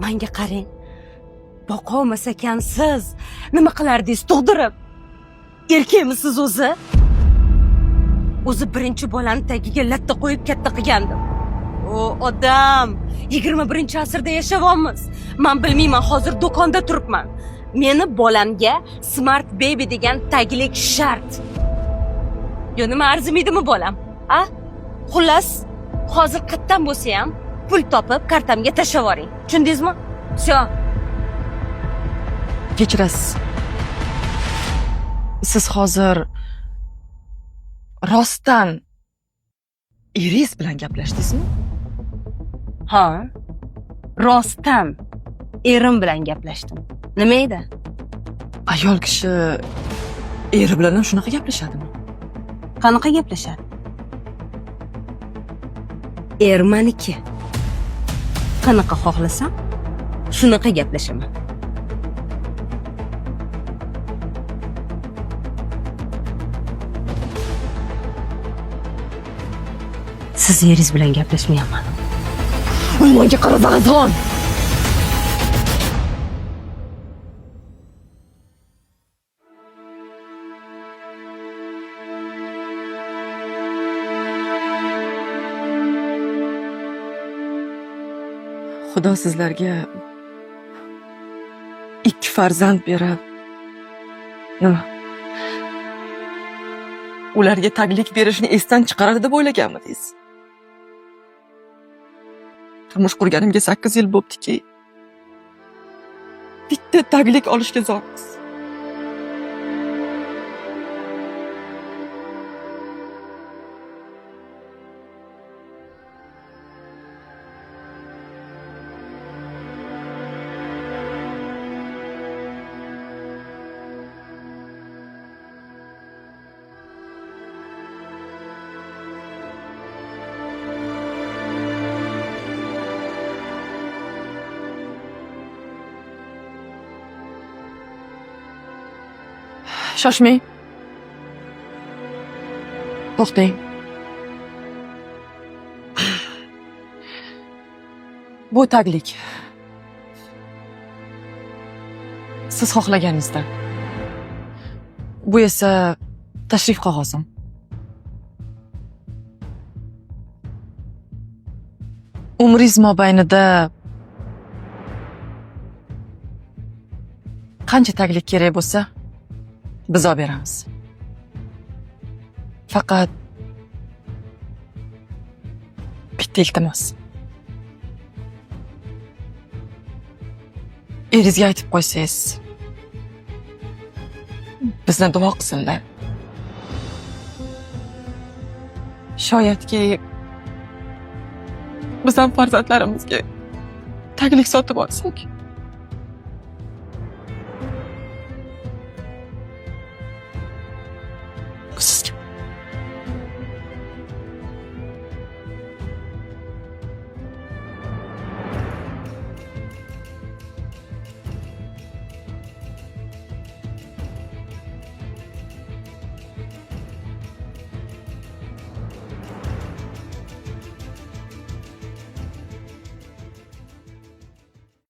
Menga qarang. Boqolmas ekansiz. Nima qilardingiz tug'dirib? Erkakmisiz o'zi? O'zi birinchi bolani tagiga latta qo'yib katta qilgandim. O odam, 21-asrda yashayapmiz. Men bilmayman, hozir do'konda turibman. Meni bolamga Smart Baby degan taglik shart. Yo nima arzimaydimi bolam? A? Xullas, hozir qayerdan bo'lsa ham pul topib kartamga tashlab yuboring. Tushundingizmi? Всё. Kechirasiz. Siz hozir rostdan eringiz bilan gaplashdingizmi? Ha. Rostdan erim bilan gaplashdim. Nima edi? Ayol kishi eri bilan ham shunaqa gaplashadimi? Qanaqa gaplashadi? Er meniki. Qanaqa xohlasam, shunaqa gaplashaman. Siz eringiz bilan gaplashmayapman. Menga qara Zag'izxon. Xudo sizlarga 2 farzand berib, nima? Ularga taglik berishni esdan chiqaradi deb o'ylaganmidingiz? Turmush qurganimga 8 yil bo'ptiki, bitta taglik olishga zormiz. Shoshmang. To'xtang. Bu taglik. Siz xohlaganingizdan. Bu esa tashrif qog'ozim. Umringiz mobaynida qancha taglik kerak bo'lsa, biz olib beramiz. Faqat bitta iltimos. Eringizga aytib qo'ysangiz, bizni duo qilsinlar. Shoyatki biz ham farzandlarimizga taglik sotib olsak.